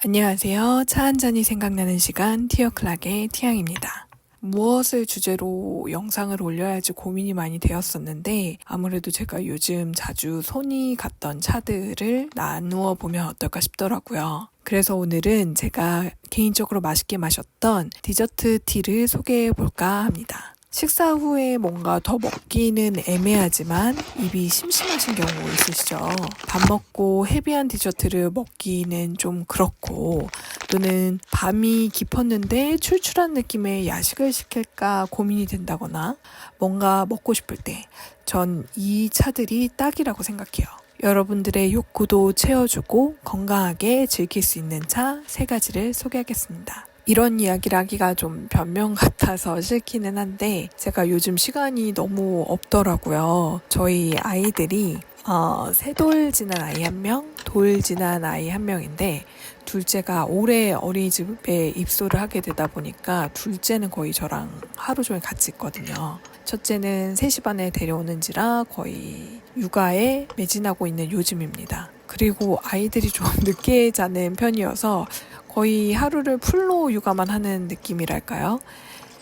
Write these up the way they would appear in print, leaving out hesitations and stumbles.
안녕하세요. 차 한 잔이 생각나는 시간 티어클락의 티양입니다. 무엇을 주제로 영상을 올려야 할지 고민이 많이 되었었는데 아무래도 제가 요즘 자주 손이 갔던 차들을 나누어 보면 어떨까 싶더라고요. 그래서 오늘은 제가 개인적으로 맛있게 마셨던 디저트 티를 소개해 볼까 합니다. 식사 후에 뭔가 더 먹기는 애매하지만 입이 심심하신 경우 있으시죠? 밥 먹고 헤비한 디저트를 먹기는 좀 그렇고 또는 밤이 깊었는데 출출한 느낌의 야식을 시킬까 고민이 된다거나 뭔가 먹고 싶을 때 전 이 차들이 딱이라고 생각해요. 여러분들의 욕구도 채워주고 건강하게 즐길 수 있는 차 3가지를 소개하겠습니다. 이런 이야기를 하기가 좀 변명 같아서 싫기는 한데 제가 요즘 시간이 너무 없더라고요. 저희 아이들이 3돌 지난 아이 1명, 돌 지난 아이 1명인데 둘째가 올해 어린이집에 입소를 하게 되다 보니까 둘째는 거의 저랑 하루 종일 같이 있거든요. 첫째는 3시 반에 데려오는지라 거의 육아에 매진하고 있는 요즘입니다. 그리고 아이들이 좀 늦게 자는 편이어서 거의 하루를 풀로 육아만 하는 느낌이랄까요?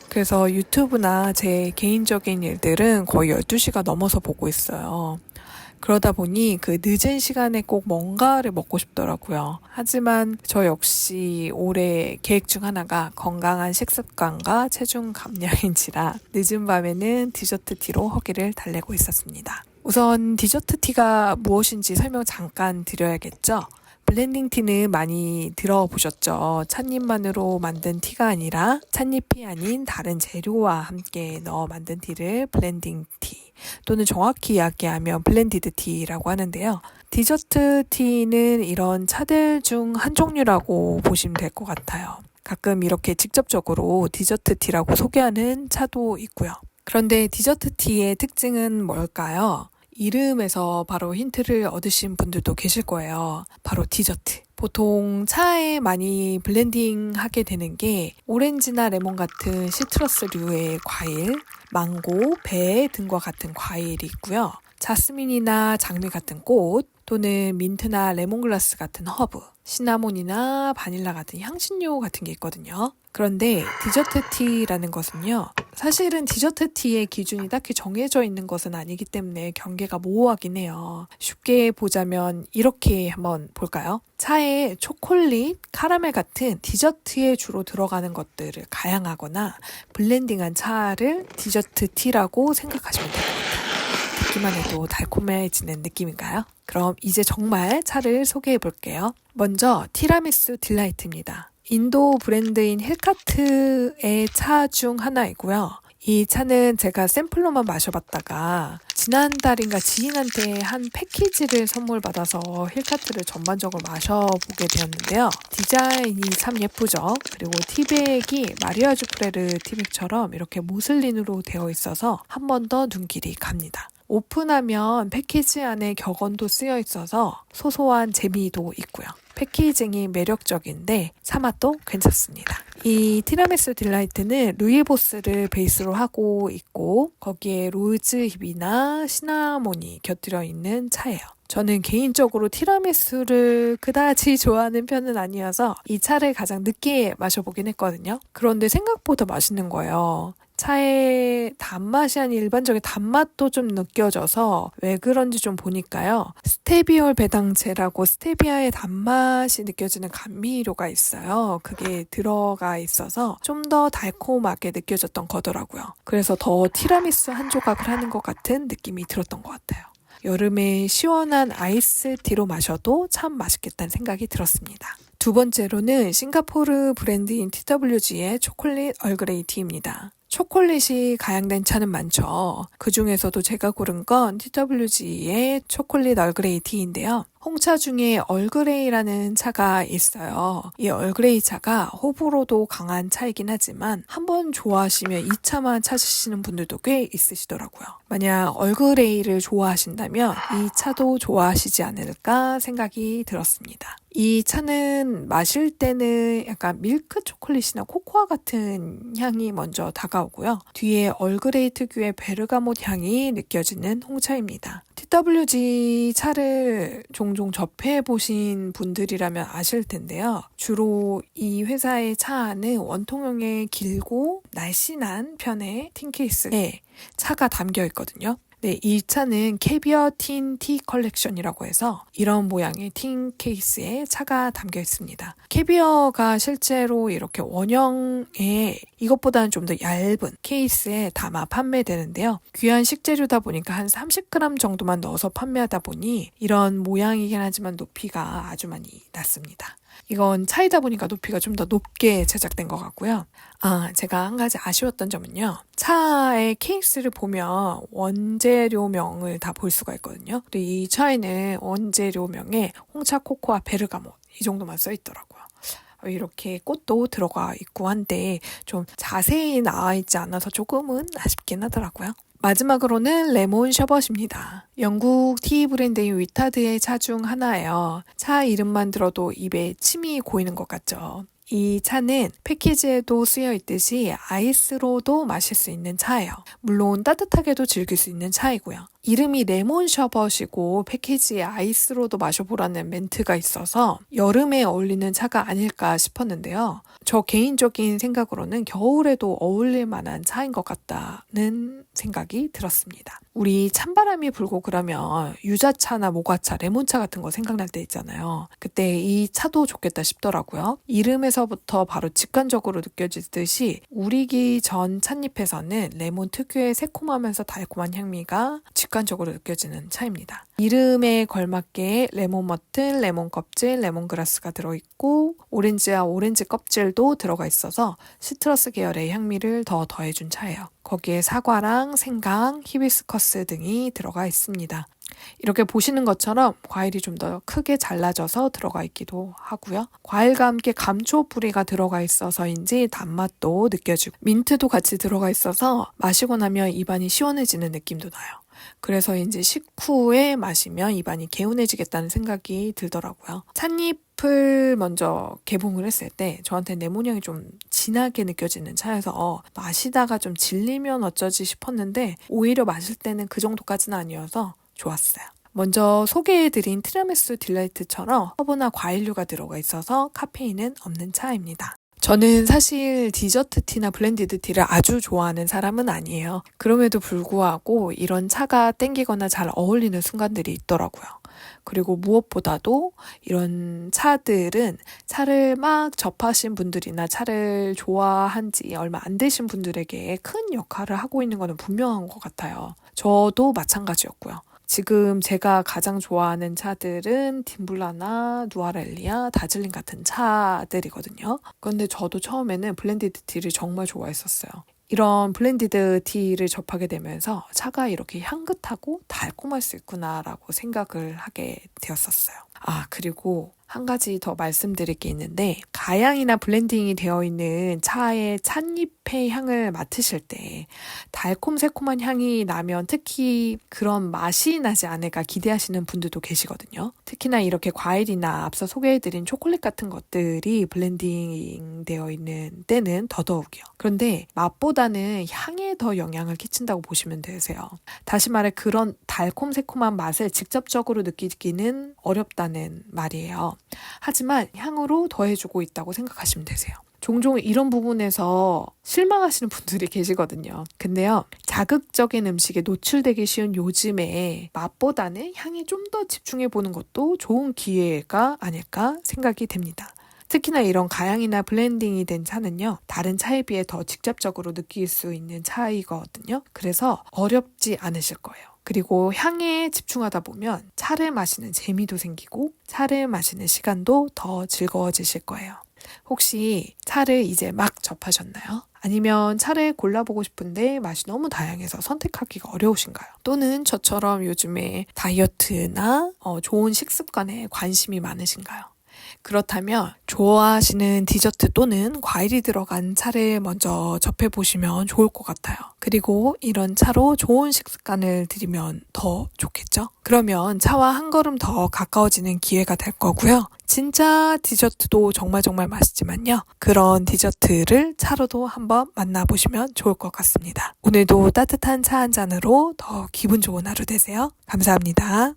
그래서 유튜브나 제 개인적인 일들은 거의 12시가 넘어서 보고 있어요. 그러다 보니 그 늦은 시간에 꼭 뭔가를 먹고 싶더라고요. 하지만 저 역시 올해 계획 중 하나가 건강한 식습관과 체중 감량인지라 늦은 밤에는 디저트 티로 허기를 달래고 있었습니다. 우선 디저트 티가 무엇인지 설명 잠깐 드려야겠죠? 블렌딩 티는 많이 들어보셨죠? 찻잎만으로 만든 티가 아니라 찻잎이 아닌 다른 재료와 함께 넣어 만든 티를 블렌딩 티 또는 정확히 이야기하면 블렌디드 티라고 하는데요. 디저트 티는 이런 차들 중 한 종류라고 보시면 될 것 같아요. 가끔 이렇게 직접적으로 디저트 티라고 소개하는 차도 있고요. 그런데 디저트 티의 특징은 뭘까요? 이름에서 바로 힌트를 얻으신 분들도 계실 거예요. 바로 디저트. 보통 차에 많이 블렌딩 하게 되는 게 오렌지나 레몬 같은 시트러스류의 과일, 망고, 배 등과 같은 과일이 있고요. 자스민이나 장미 같은 꽃, 또는 민트나 레몬글라스 같은 허브, 시나몬이나 바닐라 같은 향신료 같은 게 있거든요. 그런데 디저트 티라는 것은요. 사실은 디저트 티의 기준이 딱히 정해져 있는 것은 아니기 때문에 경계가 모호하긴 해요. 쉽게 보자면 이렇게 한번 볼까요? 차에 초콜릿, 카라멜 같은 디저트에 주로 들어가는 것들을 가양하거나 블렌딩한 차를 디저트 티라고 생각하시면 될 것 같아요. 듣기만 해도 달콤해지는 느낌인가요? 그럼 이제 정말 차를 소개해 볼게요. 먼저 티라미수 딜라이트입니다. 인도 브랜드인 힐카트의 차 중 하나이고요. 이 차는 제가 샘플로만 마셔봤다가 지난달인가 지인한테 한 패키지를 선물 받아서 힐카트를 전반적으로 마셔보게 되었는데요. 디자인이 참 예쁘죠. 그리고 티백이 마리아 주프레르 티백처럼 이렇게 모슬린으로 되어 있어서 한 번 더 눈길이 갑니다. 오픈하면 패키지 안에 격언도 쓰여 있어서 소소한 재미도 있고요. 패키징이 매력적인데 차맛도 괜찮습니다. 이 티라미수 딜라이트는 루이보스를 베이스로 하고 있고 거기에 로즈힙이나 시나몬이 곁들여 있는 차예요. 저는 개인적으로 티라미수를 그다지 좋아하는 편은 아니어서 이 차를 가장 늦게 마셔보긴 했거든요. 그런데 생각보다 맛있는 거예요. 차의 단맛이 아닌 일반적인 단맛도 좀 느껴져서 왜 그런지 좀 보니까요. 스테비올 배당체라고 스테비아의 단맛이 느껴지는 감미료가 있어요. 그게 들어가 있어서 좀 더 달콤하게 느껴졌던 거더라고요. 그래서 더 티라미수 한 조각을 하는 것 같은 느낌이 들었던 것 같아요. 여름에 시원한 아이스티로 마셔도 참 맛있겠다는 생각이 들었습니다. 두 번째로는 싱가포르 브랜드인 TWG의 초콜릿 얼그레이 티입니다. 초콜릿이 가양된 차는 많죠. 그 중에서도 제가 고른 건 TWG의 초콜릿 얼그레이 티인데요. 홍차 중에 얼그레이라는 차가 있어요. 이 얼그레이 차가 호불호도 강한 차이긴 하지만 한번 좋아하시면 이 차만 찾으시는 분들도 꽤 있으시더라고요. 만약 얼그레이를 좋아하신다면 이 차도 좋아하시지 않을까 생각이 들었습니다. 이 차는 마실 때는 약간 밀크 초콜릿이나 코코아 같은 향이 먼저 다가오고요. 뒤에 얼그레이 특유의 베르가못 향이 느껴지는 홍차입니다. TWG 차를 종종 종종 접해보신 분들이라면 아실 텐데요. 주로 이 회사의 차 안은 원통형의 길고 날씬한 편의 틴케이스에 차가 담겨 있거든요. 네, 이 차는 캐비어 틴 티 컬렉션이라고 해서 이런 모양의 틴 케이스에 차가 담겨 있습니다. 캐비어가 실제로 이렇게 원형의 이것보다는 좀 더 얇은 케이스에 담아 판매되는데요. 귀한 식재료다 보니까 한 30g 정도만 넣어서 판매하다 보니 이런 모양이긴 하지만 높이가 아주 많이 낮습니다. 이건 차이다 보니까 높이가 좀 더 높게 제작된 것 같고요. 제가 한 가지 아쉬웠던 점은요. 차의 케이스를 보면 원재료명을 다 볼 수가 있거든요. 근데 이 차에는 원재료명에 홍차, 코코아, 베르가못 이 정도만 써 있더라고요. 이렇게 꽃도 들어가 있고 한데 좀 자세히 나와 있지 않아서 조금은 아쉽긴 하더라고요. 마지막으로는 레몬 셔벗입니다. 영국 티 브랜드인 위타드의 차 중 하나예요. 차 이름만 들어도 입에 침이 고이는 것 같죠. 이 차는 패키지에도 쓰여 있듯이 아이스로도 마실 수 있는 차예요. 물론 따뜻하게도 즐길 수 있는 차이고요. 이름이 레몬 셔벗이고 패키지에 아이스로도 마셔보라는 멘트가 있어서 여름에 어울리는 차가 아닐까 싶었는데요. 저 개인적인 생각으로는 겨울에도 어울릴 만한 차인 것 같다는 생각이 들었습니다. 우리 찬바람이 불고 그러면 유자차나 모과차, 레몬차 같은 거 생각날 때 있잖아요. 그때 이 차도 좋겠다 싶더라고요. 이름에서부터 바로 직관적으로 느껴지듯이 우리기 전 찻잎에서는 레몬 특유의 새콤하면서 달콤한 향미가 직관적으로 느껴지는 차입니다. 이름에 걸맞게 레몬 머틀, 레몬 껍질, 레몬그라스가 들어있고 오렌지와 오렌지 껍질도 들어가 있어서 시트러스 계열의 향미를 더 더해준 차예요. 거기에 사과랑 생강, 히비스커스 등이 들어가 있습니다. 이렇게 보시는 것처럼 과일이 좀 더 크게 잘라져서 들어가 있기도 하고요. 과일과 함께 감초 뿌리가 들어가 있어서인지 단맛도 느껴지고 민트도 같이 들어가 있어서 마시고 나면 입안이 시원해지는 느낌도 나요. 그래서인지 식후에 마시면 입안이 개운해지겠다는 생각이 들더라고요. 찻잎을 먼저 개봉을 했을 때 저한테 레몬 향이 좀 진하게 느껴지는 차여서 마시다가 좀 질리면 어쩌지 싶었는데 오히려 마실 때는 그 정도까지는 아니어서 좋았어요. 먼저 소개해드린 티라미수 딜라이트처럼 허브나 과일류가 들어가 있어서 카페인은 없는 차입니다. 저는 사실 디저트 티나 블렌디드 티를 아주 좋아하는 사람은 아니에요. 그럼에도 불구하고 이런 차가 땡기거나 잘 어울리는 순간들이 있더라고요. 그리고 무엇보다도 이런 차들은 차를 막 접하신 분들이나 차를 좋아한 지 얼마 안 되신 분들에게 큰 역할을 하고 있는 것은 분명한 것 같아요. 저도 마찬가지였고요. 지금 제가 가장 좋아하는 차들은 딘블라나 누아렐리아, 다즐링 같은 차들이거든요. 그런데 저도 처음에는 블렌디드 티를 정말 좋아했었어요. 이런 블렌디드 티를 접하게 되면서 차가 이렇게 향긋하고 달콤할 수 있구나라고 생각을 하게 되었었어요. 그리고 한 가지 더 말씀드릴 게 있는데 가양이나 블렌딩이 되어 있는 차의 찻잎의 향을 맡으실 때 달콤새콤한 향이 나면 특히 그런 맛이 나지 않을까 기대하시는 분들도 계시거든요. 특히나 이렇게 과일이나 앞서 소개해드린 초콜릿 같은 것들이 블렌딩 되어 있는 때는 더더욱이요. 그런데 맛보다는 향에 더 영향을 끼친다고 보시면 되세요. 다시 말해 그런 달콤새콤한 맛을 직접적으로 느끼기는 어렵다는 말이에요. 하지만 향으로 더해주고 있다고 생각하시면 되세요. 종종 이런 부분에서 실망하시는 분들이 계시거든요. 근데요, 자극적인 음식에 노출되기 쉬운 요즘에 맛보다는 향에 좀 더 집중해보는 것도 좋은 기회가 아닐까 생각이 됩니다. 특히나 이런 가양이나 블렌딩이 된 차는요, 다른 차에 비해 더 직접적으로 느낄 수 있는 차이거든요. 그래서 어렵지 않으실 거예요. 그리고 향에 집중하다 보면 차를 마시는 재미도 생기고 차를 마시는 시간도 더 즐거워지실 거예요. 혹시 차를 이제 막 접하셨나요? 아니면 차를 골라보고 싶은데 맛이 너무 다양해서 선택하기가 어려우신가요? 또는 저처럼 요즘에 다이어트나 좋은 식습관에 관심이 많으신가요? 그렇다면 좋아하시는 디저트 또는 과일이 들어간 차를 먼저 접해보시면 좋을 것 같아요. 그리고 이런 차로 좋은 식습관을 들이면 더 좋겠죠? 그러면 차와 한 걸음 더 가까워지는 기회가 될 거고요. 진짜 디저트도 정말 맛있지만요. 그런 디저트를 차로도 한번 만나보시면 좋을 것 같습니다. 오늘도 따뜻한 차 한 잔으로 더 기분 좋은 하루 되세요. 감사합니다.